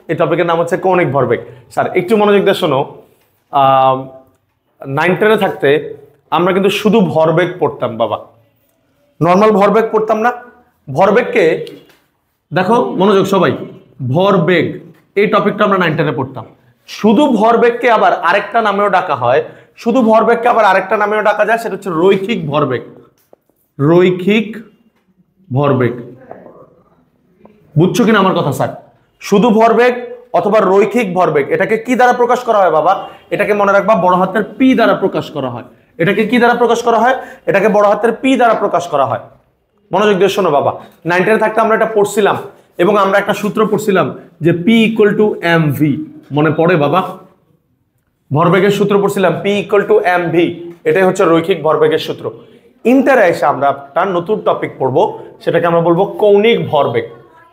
এই টপিকের নাম হচ্ছে কৌণিক ভরবেগ। স্যার একটু মনোযোগ দিয়ে শোনো, 9-10 থাকতে আমরা কিন্তু শুধু ভরবেগ পড়তাম বাবা, নর্মাল ভরবেগ পড়তাম না। ভরবেগকে দেখো মনোযোগ সবাই, ভরবেগ এই টপিকটা আমরা 9-10 পড়তাম। শুধু ভরবেগকে আবার আরেকটা নামেও ডাকা হয়, শুধু ভরবেগকে আবার আরেকটা নামেও ডাকা যায়, সেটা হচ্ছে রৈখিক ভরবেগ। রৈখিক ভরবেগ, বুঝছো কিনা আমার কথা স্যার? শুধু ভরবেগ অথবা রৈখিক ভরবেগ, এটাকে কি দ্বারা প্রকাশ করা হয় বাবা? এটাকে মনে রাখবা বড় হাতের পি দ্বারা প্রকাশ করা হয়। এটাকে কি দ্বারা প্রকাশ করা হয়? এটাকে বড় হাতের পি দ্বারা প্রকাশ করা হয়। মনোযোগ দিয়ে শোনো বাবা, 9-10 থাকতে আমরা এটা পড়ছিলাম এবং আমরা একটা সূত্র পড়ছিলাম যে P equal to M V. মনে পড়ে বাবা? ভরবেগের সূত্র পড়ছিলাম P equal to M V, এটাই হচ্ছে রৈখিক ভরবেগের সূত্র। ইন্টারে এসে আমরা একটা নতুন টপিক পড়বো, সেটাকে আমরা বলবো কৌণিক ভরবেগ।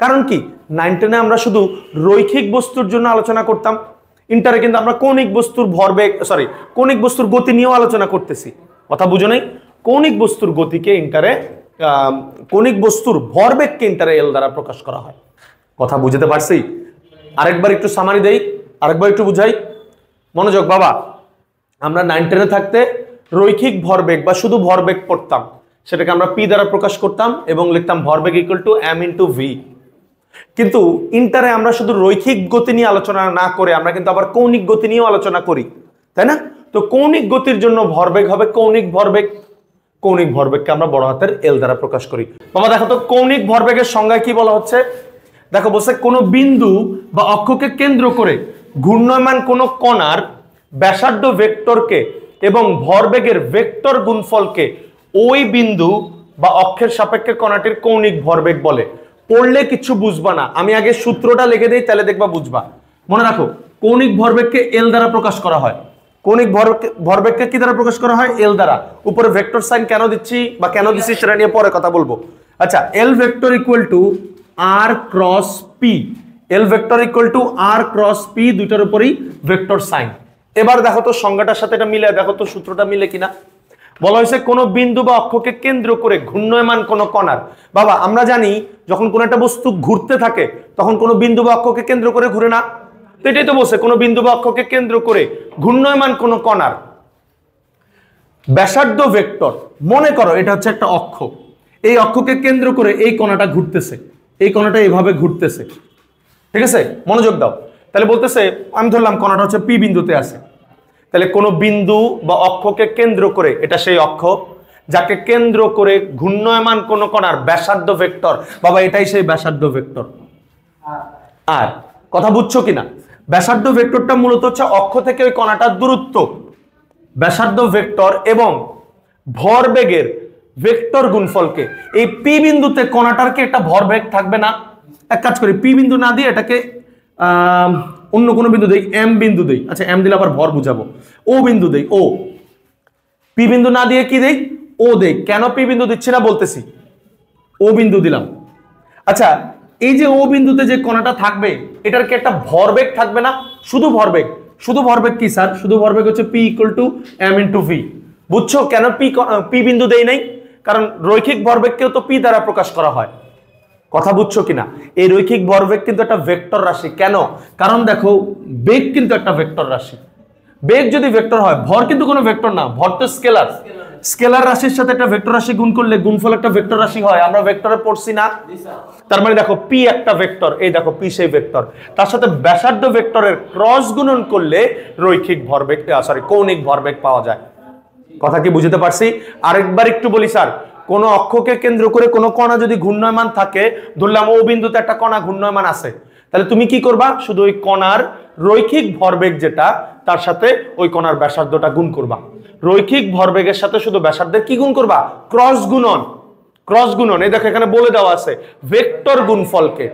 কারণ কি 9-10 আমরা শুধু রৈখিক বস্তুর জন্য আলোচনা করতাম, ইন্টারে কিন্তু আমরা কৌণিক বস্তুর ভরবেগ কৌণিক বস্তুর গতি নিয়েও আলোচনা করতেছি। কথা বুঝো নাই? কৌণিক বস্তুর গতিকে ইন্টারে কৌণিক বস্তুর ভরবেগকে ইন্টারে এল দ্বারা প্রকাশ করা হয়। কথা বুঝতে পারছি? আরেকবার একটু সামারি দেই, আরেকবার একটু বুঝাই। মনোযোগ বাবা, আমরা 9-10 থাকতে রৈখিক ভরবেগ বা শুধু ভরবেগ পড়তাম, সেটাকে আমরা পি দ্বারা প্রকাশ করতাম এবং লিখতাম ভরবেগ equal to M into V. কিন্তু ইন্টারে আমরা শুধু রৈখিক গতি নিয়ে আলোচনা না করে আমরা কিন্তু আবার কৌণিক গতি নিয়েও আলোচনা করি, তাই না? তো কৌণিক গতির জন্য ভরবেগ হবে কৌণিক ভরবেগ। কৌণিক ভরবেগকে আমরা বড় হাতের এল দ্বারা প্রকাশ করি। বাবা দেখো তো কৌণিক ভরবেগের সংজ্ঞায় কি বলা হচ্ছে? দেখো বলছে কোনো বিন্দু বা অক্ষকে কেন্দ্র করে ঘূর্ণয়মান কোনো কণার ব্যাসার্ধ ভেক্টরকে এবং ভরবেগের ভেক্টর গুণফলকে ওই বিন্দু বা অক্ষের সাপেক্ষে কণাটির কৌণিক ভরবেগ বলে। পড়লে কিছু বুঝবা না, আমি আগে সূত্রটা লিখে দেই, তাহলে দেখবা বুঝবা। মনে রাখো, কৌণিক ভরবেগকে এল দ্বারা প্রকাশ করা হয়। কৌণিক ভরবেগকে কি দ্বারা প্রকাশ করা হয়? এল দ্বারা। উপরে ভেক্টর সাইন কেন দিচ্ছি বা কেন দিচ্ছি সেটা নিয়ে পরে কথা বলবো। আচ্ছা, L vector equal to R cross P. L vector equal to R cross P, দুইটার উপরই ভেক্টর সাইন। এবার দেখো তো সংজ্ঞাটার সাথে এটা মিলে, দেখো তো সূত্রটা মিলে কিনা। বলা হয়েছে কোনো বিন্দু বা অক্ষকে কেন্দ্র করে ঘূর্ণয়মান কোনো কণার। বাবা আমরা জানি যখন কোনো একটা বস্তু ঘুরতে থাকে তখন কোনো বিন্দু বা অক্ষকে কেন্দ্র করে ঘুরে না, তো এটাই তো বলছে কোনো বিন্দু বা অক্ষকে কেন্দ্র করে ঘূর্ণয়মান কোনো কণার ব্যাসার্ধ ভেক্টর। মনে করো এটা হচ্ছে একটা অক্ষ, এই অক্ষকে কেন্দ্র করে এই কণাটা ঘুরতেছে, এই কণাটা এভাবে ঘুরতেছে, ঠিক আছে? মনোযোগ দাও। তাহলে বলতেছে, আমি ধরলাম কণাটা হচ্ছে পি বিন্দুতে আছে, তাহলে কোনো বিন্দু বা অক্ষকে কেন্দ্র করে, এটা সেই অক্ষ যাকে কেন্দ্র করে ঘূর্ণয়মান কোনো কণার ব্যাসার্ধ ভেক্টর। বাবা এটাই সেই ব্যাসার্ধ ভেক্টর। আর কথা বুঝছো কিনা? ব্যাসার্ধ ভেক্টরটা মূলত হচ্ছে অক্ষ থেকে ওই কণাটার দূরত্ব, ব্যাসার্ধ ভেক্টর এবং ভরবেগের ভেক্টর গুণফলকে। এই পি বিন্দুতে কণাটার কি একটা ভরবেগ থাকবে না? এক কাজ করি, পি বিন্দু না দিয়ে এটাকে অন্য কোনো বিন্দু দেই, এম বিন্দু দেই। আচ্ছা এম দিলে আবার ভর বুঝাবো। ও বিন্দু দেই, ও। পি বিন্দু না দিয়ে কি দেই? ও দেই। কেন পি বিন্দু দিচ্ছি না বলতেছি, ও বিন্দু দিলাম। আচ্ছা এই যে ও বিন্দুতে যে কণাটা থাকবে এটার কি একটা ভরবেগ থাকবে না? শুধু ভরবেগ। শুধু ভরবেগ কি স্যার? শুধু ভরবেগ হচ্ছে P equal to M into V. বুঝছো কেন পি বিন্দু দেই নাই? কারণ রৈখিক ভরবেগকেও তো পি দ্বারা প্রকাশ করা হয়। কথা বুঝছো কিনা? এই রৈখিক ভরবেগ কিন্তু একটা ভেক্টর রাশি। কেন? কারণ দেখো বেগ কিন্তু একটা ভেক্টর রাশি। বেগ যদি ভেক্টর হয়, ভর কিন্তু কোনো ভেক্টর না, ভর তো স্কেলার। স্কেলার রাশির সাথে একটা ভেক্টর রাশি গুণ করলে গুণফল একটা ভেক্টর রাশি হয়। আমরা ভেক্টরে পড়ছি না? তার মানে দেখো পি একটা ভেক্টর, এই দেখো পি সেই ভেক্টর, তার সাথে ব্যাসার্ধ ভেক্টরের ক্রস গুণন করলে রৈখিক ভরবেগ কৌণিক ভরবেগ পাওয়া যায়। কথা কি বুঝতে পারছি? আরেকবার একটু বলি স্যার, কোন অক্ষকে কেন্দ্র করে কোন কণা যদি ঘূর্ণয়মান থাকে, ধরলাম ও বিন্দুতে একটা কণা ঘূর্ণয়মান আছে, তাহলে তুমি কি করবা? শুধু ওই কণার রৈখিক ভরবেগ যেটা, তার সাথে ওই কণার ব্যাসার্ধটা গুণ করবা। রৈখিক ভরবেগের সাথে শুধু ব্যাসার্ধের কি গুণ করবা? ক্রস গুণন। ক্রস গুণন, এই দেখো এখানে বলে দেওয়া আছে ভেক্টর গুণফলকে।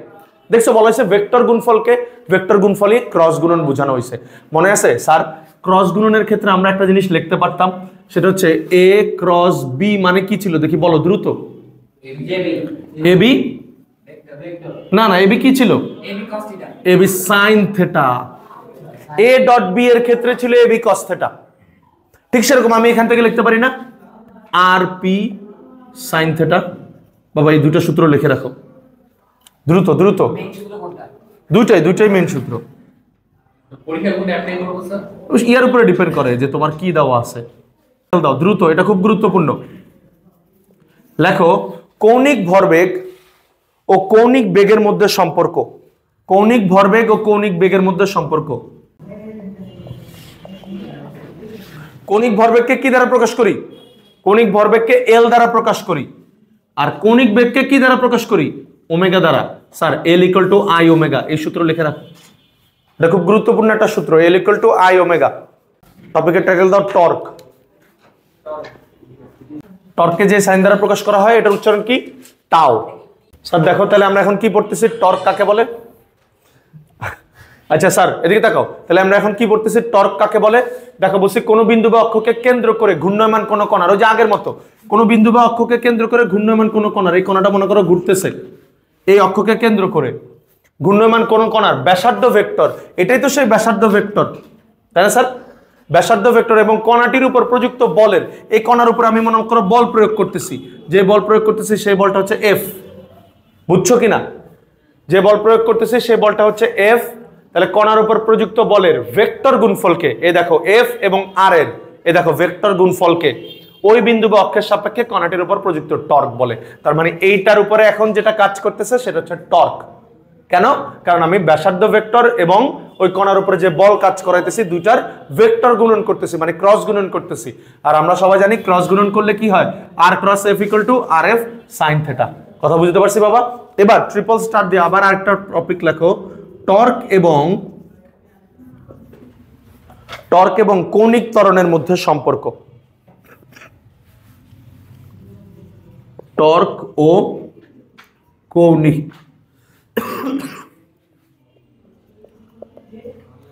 দেখছো বলা হয়েছে ভেক্টর গুণফলকে, ভেক্টর গুণফলই ক্রস গুণন বোঝানো হয়েছে। মনে আছে স্যার? ক্রস গুণনের ক্ষেত্রে আমরা একটা জিনিস লিখতে পারতাম, সেটা হচ্ছে এ ক্রস বি মানে কি ছিল দেখি, বলো দ্রুত। এবি না না, এবি কি ছিল? AB sine theta. A dot B এর ক্ষেত্রে ছিল এবি কস থেটা। ঠিক সেরকম আমি এখান থেকে লিখতে পারি না আর পি সাইন থেটা। বাবা এই দুটো সূত্র লিখে রাখো দ্রুত দ্রুত। দুইটাই মেইন সূত্র। ইয়ার উপরে ডিপেন্ড করে যে তোমার কি দেওয়া আছে। দাও দ্রুত, এটা খুব গুরুত্বপূর্ণ। লেখো কৌণিক ভরবেগ ও কৌণিক বেগের মধ্যে সম্পর্ক। কৌণিক ভরবেগ ও কৌণিক বেগের মধ্যে সম্পর্ক। কৌণিক ভরবেগকে কি দ্বারা প্রকাশ করি? কৌণিক ভরবেগকে এল দ্বারা প্রকাশ করি। আর কৌণিক বেগকে কি দ্বারা প্রকাশ করি? ওমেগা দ্বারা। Sir L equal to I omega, এই সূত্র লিখে রাখো। এটা খুব গুরুত্বপূর্ণ একটা সূত্র, এল ইকুয়াল টু আই ওমেগা। টপিকের টাইটেল দাও টর্ক। টর্ককে যে সাইন দ্বারা প্রকাশ করা হয় এটার উচ্চারণ কি? টাও। স্যার দেখো তাহলে আমরা এখন কি পড়তেছি, টর্ক কাকে বলে? আচ্ছা স্যার এদিকে তাকাও, তাহলে আমরা এখন কি পড়তেছি, টর্ক কাকে বলে? দেখো বলছি কোন বিন্দু বা অক্ষকে কেন্দ্র করে ঘূর্ণায়মান কোন কণার, ওই যে আগের মতো, কোন বিন্দু বা অক্ষকে কেন্দ্র করে ঘূর্ণায়মান কোন কণার, এই কণাটা মনে করো ঘুরতেছে, এই অক্ষকে কেন্দ্র করে ঘূর্ণায়মান কোন কণার ব্যাসার্ধ ভেক্টর, এটাই তো সেই ব্যাসার্ধ ভেক্টর, তাই না স্যার? ব্যাসার্ধ ভেক্টর এবং কণাটির উপর প্রযুক্ত বলের, এই কণার উপর আমি মনে করো বল প্রয়োগ করতেছি, যে বল প্রয়োগ করতেছি সেই বলটা হচ্ছে এফ। বুঝছো কিনা? যে বল প্রয়োগ করতেছি সেই বলটা হচ্ছে এফ। তাহলে কণার উপর প্রযুক্ত বলের ভেক্টর গুণফলকে, এই দেখো এফ এবং আর এর, এই দেখো ভেক্টর গুণফলকে ওই বিন্দু বা অক্ষের সাপেক্ষে কণাটির উপর প্রযুক্ত টর্ক বলে। তার মানে এইটার উপরে এখন যেটা কাজ করতেছে সেটা হচ্ছে টর্ক। কেন? কারণ আমি ব্যাসার্ধ ভেক্টর এবং ওই কণার উপরে যে বল কাজ করাইতেছি দুইটার ভেক্টর গুণন করতেছি, মানে ক্রস গুণন করতেছি। আর আমরা সবাই জানি ক্রস গুণন করলে কি হয়, R cross F equal to R F sine theta. কথা বুঝতে পারছি বাবা? এবার ট্রিপল স্টার দিয়ে আবার আরেকটা টপিক লেখো, টর্ক এবং কৌণিক ত্বরণের মধ্যে সম্পর্ক। টর্ক ও কৌণিক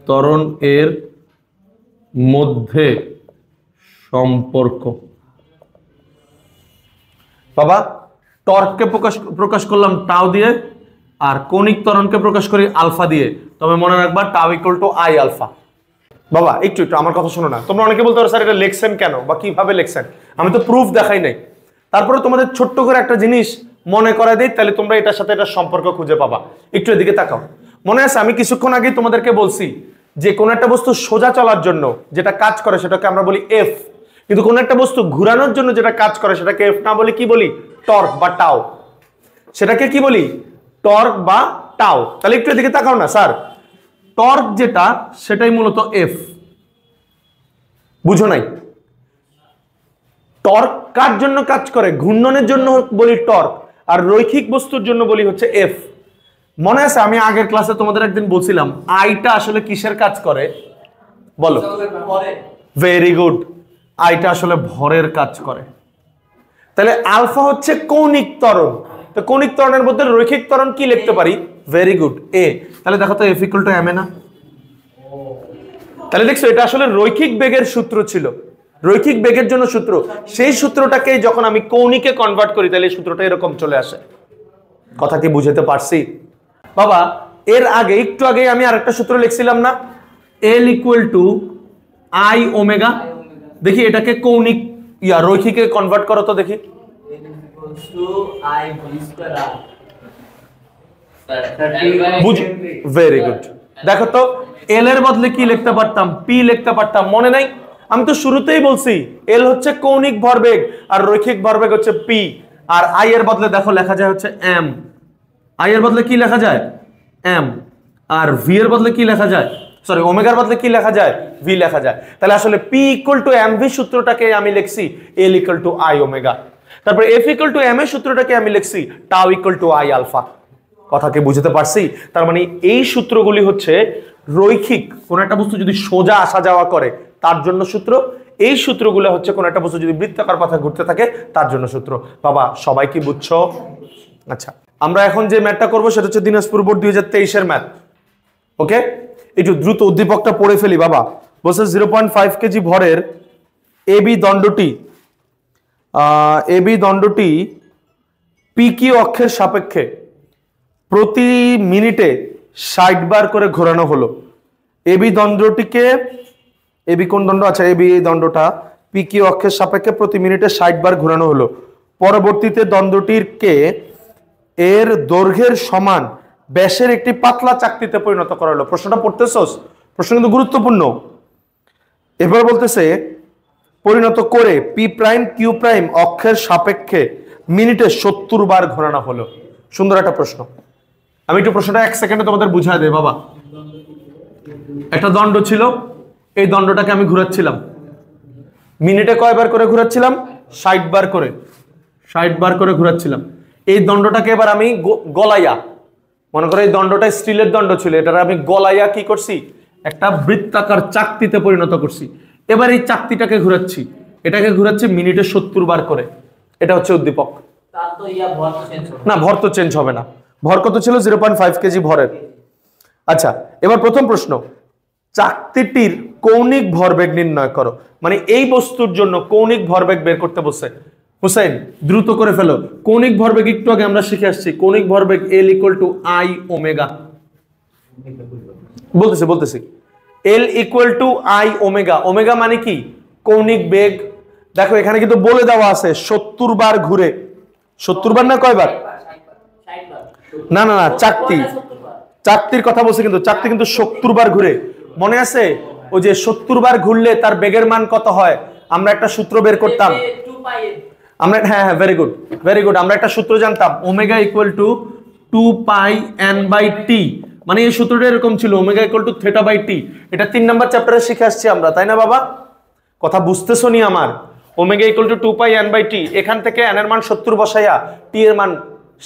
ত্বরণ এর মধ্যে সম্পর্ক। বাবা টর্ককে প্রকাশ করলাম টাও দিয়ে, আর কৌণিক ত্বরণকে প্রকাশ করি আলফা দিয়ে। তবে মনে রাখবা টাও ইকুয়াল টু আই আলফা। বাবা একটু আমার কথা শোনো না, তোমরা অনেকে বলতে পারো স্যার এটা লেখছেন কেন বা কিভাবে লেখছেন, আমি তো প্রুফ দেখাই নাই। তারপরে তোমাদের ছোট্ট করে একটা জিনিস মনে করাই দেই, তাহলে তোমরা এটার সাথে এটা সম্পর্ক খুঁজে পাবা। একটু এদিকে তাকাও। মনে আছে আমি কিছুক্ষণ আগে তোমাদেরকে বলছি যে কোন একটা বস্তু সোজা চলার জন্য যেটা কাজ করে সেটাকে আমরা বলি এফ, কিন্তু কোন একটা বস্তু ঘোরানোর জন্য যেটা কাজ করে সেটাকে এফ না বলে কি বলি? টর্ক বা টাও। সেটাকে কি বলি? টর্ক বা টাও। তাহলে একটু এদিকে তাকাও না স্যার, টর্ক যেটা সেটাই মূলত এফ। বুঝো নাই? টর্ক কার জন্য কাজ করে? ঘূর্ণনের জন্য বলি টর্ক, আর রৈখিক বস্তুর জন্য বলি হচ্ছে এফ। মনে আছে আমি আগের ক্লাসে তোমাদের একদিন বলছিলাম আইটা আসলে কিসের কাজ করে? বলো। ভেরি গুড, আইটা আসলে ভরের কাজ করে। তাহলে আলফা হচ্ছে কৌণিক ত্বরণ, তো কৌণিক ত্বরণের মধ্যে রৈখিক ত্বরণ কি লিখতে পারি? ভেরি গুড, এ। তাহলে দেখো তো F equal to M A না? তাহলে দেখছো এটা আসলে রৈখিক বেগের সূত্র ছিল, রৈখিক বেগের জন্য সূত্র। সেই সূত্রটাকে যখন আমি কৌণিকে কনভার্ট করি তাহলে এই সূত্রটা এরকম চলে আসে। কথা কি বুঝতে পারছি বাবা? এর আগে একটু আগে আমি আরেকটা সূত্র লিখছিলাম না, এল ইকুয়াল টু আই ওমেগা। দেখি এটাকে কৌণিক রৈখিকে কনভার্ট করো তো দেখি। Very good. দেখো তো এল এর বদলে কি লিখতে পারতাম? পি লিখতে পারতাম, মনে নাই? আমি তো শুরুতেই বলছি এল হচ্ছে কৌণিক ভরবেগ আর রৈখিক ভরবেগ হচ্ছে পি। আর আই এর বদলে দেখো লেখা যায় হচ্ছে এম। আই এর বদলে কি লেখা যায়? এম। আর ভি এর বদলে কি লেখা যায়? সরি, ওমেগার বদলে কি লেখা যায়? ভি লেখা যায়। তাহলে আসলে P equal to M V সূত্রটাকে আমি লিখছি L equal to I omega. তারপর এফ ইকুয়াল টু এম এর সূত্রটাকে আমি লিখছি টাও ইকুয়াল টু আই আলফা। কথা কি বুঝতে পারছি? তার মানে এই সূত্রগুলি হচ্ছে রৈখিক, কোন একটা বস্তু যদি সোজা আসা যাওয়া করে তার জন্য সূত্র। এই সূত্রগুলো হচ্ছে কোন একটা বস্তু যদি বৃত্তাকার পথে ঘুরতে থাকে তার জন্য সূত্র। বাবা সবাই কি বুঝছো? আচ্ছা, আমরা এখন যে ম্যাথটা করবো সেটা হচ্ছে দিনাজপুর বোর্ড 2023 এর ম্যাথ। ওকে, একটু দ্রুত উদ্দীপকটা পড়ে ফেলি বাবা। বলছে 0.5 কেজি ভরের এবি দণ্ডটি পি কিউ অক্ষের সাপেক্ষে প্রতি মিনিটে 60 বার করে ঘোরানো হলো। এবি দণ্ডটিকে, এবি কোন দণ্ড? আচ্ছা, এবি এই দণ্ডটা পি কিউ অক্ষের সাপেক্ষে প্রতি মিনিটে 60 বার ঘোরানো হলো। পরবর্তীতে দণ্ডটিকে এর দৈর্ঘ্যের সমান ব্যাসের একটি পাতলা চাকতিতে পরিণত করা হলো। প্রশ্নটা পড়তেছস? প্রশ্ন কিন্তু গুরুত্বপূর্ণ। এবার বলতেছে পরিণত করে পি প্রাইম কিউ প্রাইম অক্ষের সাপেক্ষে মিনিটে 70 বার ঘোরানো হলো। সুন্দর একটা প্রশ্ন। আমি একটু প্রশ্নটা 1 সেকেন্ডে তোমাদের বুঝায় দেই বাবা। একটা দণ্ড ছিল, এই দণ্ডটাকে আমি ঘুরাচ্ছিলাম, মিনিটে কয়বার করে ঘুরাচ্ছিলাম? 60 বার করে, 60 বার করে ঘুরাচ্ছিলাম। এই দণ্ডটাকে এবার আমি গলাইয়া, মনে করো এই দণ্ডটা স্টিলের দণ্ড ছিল, এটার আমি গলাইয়া কি করছি? একটা বৃত্তাকার চাকতিতে পরিণত করছি। এবার এই চাকতিটাকে ঘুরাচ্ছি, এটাকে ঘুরাচ্ছি মিনিটে 70 বার করে। এটা হচ্ছে উদ্দীপক। না, ভর তো চেঞ্জ হবে না। ভর কত ছিল? 0.5 কেজি ভরের। আচ্ছা, এবার প্রথম প্রশ্ন, চাকতিটির কৌণিক ভরবেগ নির্ণয় করো। মানে এই বস্তুর জন্য কৌণিক ভরবেগ বের করতে বসে। হুসাইন দ্রুত করে ফেলো। কৌণিক ভরবেগ একটু আগে আমরা শিখে আসছি। কৌণিক ভরবেগ L = I ওমেগা। বলতেছি L = I ওমেগা। ওমেগা মানে কি? কৌণিক বেগ। দেখো এখানে কিন্তু বলে দেওয়া আছে 70 বার ঘুরে। 70 বার না কয়বার? না না না, চাকতির কথা বলছে, কিন্তু চাকতি কিন্তু 70 বার ঘুরে। মনে আছে ওই যে 70 বার ঘুরলে তার বেগের মান কত হয়? আমরা একটা সূত্র বের করতাম। আমরা হ্যাঁ, ভেরি গুড। আমরা একটা সূত্র জানতাম, ওমেগা = 2πn/t। মানে এই সূত্রটা এরকম ছিল, ওমেগা = θ/t। এটা 3 নাম্বার চ্যাপ্টারে শিখে আসছি আমরা, তাই না বাবা? কথা বুঝতেছো নি আমার? Omega = 2πn/t। এখান থেকে n এর মান 70 বসাইয়া t এর মান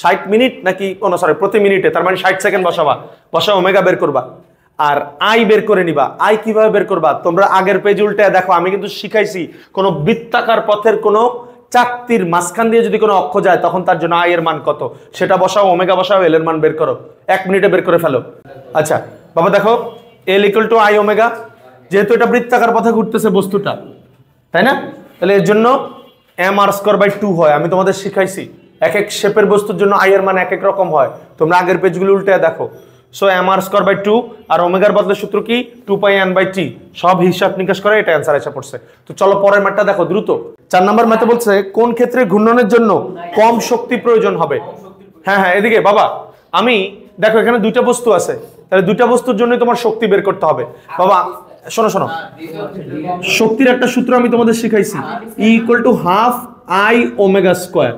60 মিনিট নাকি প্রতি মিনিটে, তার মানে 60 সেকেন্ড বসা ওমেগা বের করবা। আর আই বের করে নিবা। আই কিভাবে বের করবা? তোমরা আগের পেজ উল্টে দেখো, আমি কিন্তু শিখাইছি কোন বৃত্তাকার পথের কোন চাকতির মাঝখান দিয়ে যদি কোনো অক্ষ যায় তখন তার জন্য আই এর মান কত, সেটা বসাও, ওমেগা বসাও, এল এর মান বের করো, 1 মিনিটে বের করে ফেলো। আচ্ছা বাবা দেখো, L = I ওমেগা, যেহেতু এটা বৃত্তাকার পথে ঘুরতেছে বস্তুটা, তাই না? তাহলে এর জন্য mr²/2 হয়। আমি তোমাদের শিখাইছি এক এক শেপের বস্তুর জন্য আই এর মান এক এক রকম হয়। তোমরা আগের পেজগুলো উল্টে দেখো। সো mr²/2 আর ওমেগার বদলে সূত্র কি? 2πn/t। সব হিসাব নিকাশ করে এটা অ্যানসার এসে পড়ছে। তো চলো পরের ম্যাথটা দেখো দ্রুত। 4 নম্বর ম্যাথে বলছে কোন ক্ষেত্রে ঘূর্ণনের জন্য কম শক্তি প্রয়োজন হবে। হ্যাঁ, এদিকে বাবা, আমি দেখো এখানে দুইটা বস্তু আছে, তাহলে দুইটা বস্তুর জন্যই তোমার শক্তি বের করতে হবে। বাবা শোনো, শক্তির একটা সূত্র আমি তোমাদের শিখাইছি, E = 1/2 I ওমেগা²।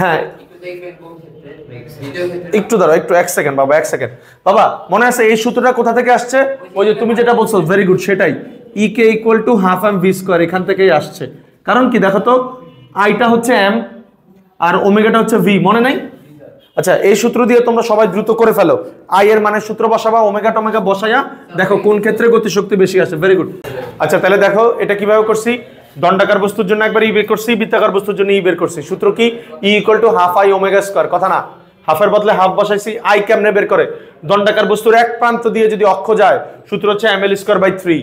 হ্যাঁ, একটু দাঁড়াও, একটু 1 সেকেন্ড বাবা, 1 সেকেন্ড বাবা। মনে আছে এই সূত্রটা কোথা থেকে আসছে? ওই যে তুমি যেটা বলছো, ভেরি গুড, সেটাই। E = 1/2 mv², এখান থেকেই আসছে। কারণ কি দেখো তো, আইটা হচ্ছে m আর ওমেগাটা হচ্ছে v, মনে নাই? আচ্ছা, এই সূত্র দিয়ে তোমরা সবাই দ্রুত করে ফেলো। আই এর মানের সূত্র বসাবা, ওমেগা টমেগা বসায়া দেখো কোন ক্ষেত্রে গতিশক্তি বেশি আসে। Very good. আচ্ছা তাহলে দেখো এটা কিভাবে করছি। দণ্ডাকার বস্তুর জন্য একবার ই বের করছি, বৃত্তাকার বস্তুর জন্য ই বের করছি। সূত্র কি? E = 1/2 I ওমেগা²। কথা না, হাফের বদলে হাফ বসাইছি। আই কেমনে বের করে? দণ্ডাকার বস্তুর এক প্রান্ত দিয়ে যদি অক্ষ যায়, সূত্র হচ্ছে ml²/3।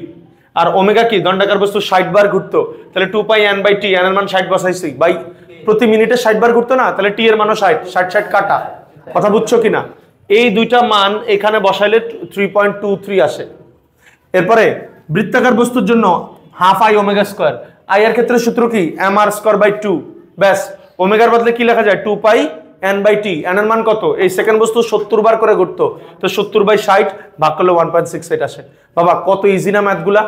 আর ওমেগা কি? দণ্ডাকার বস্তু 60 বার ঘুরতো, তাহলে 2πn/t, n এর মান 60 বসাইছি, বাই প্রতি মিনিটে 60 বার ঘুরতো না, তাহলে t এর মানও 60 কাটা। কথা বুঝছো কিনা? এই দুইটা মান এখানে বসাইলে 3.23 আসে। এরপরে বৃত্তাকার বস্তুর জন্য 1/2 I ওমেগা²। আই এর ক্ষেত্রে সূত্র কি? mr²/2। ব্যাস, ওমেগার বদলে কি লেখা যায়? 2πn/t। n এর মান কত? এই সেকেন্ড বস্তু 70 বার করে ঘুরতো, তো 70/60 ভাগ করলে 1.68 আসে। বাবা কত ইজি না ম্যাথগুলা।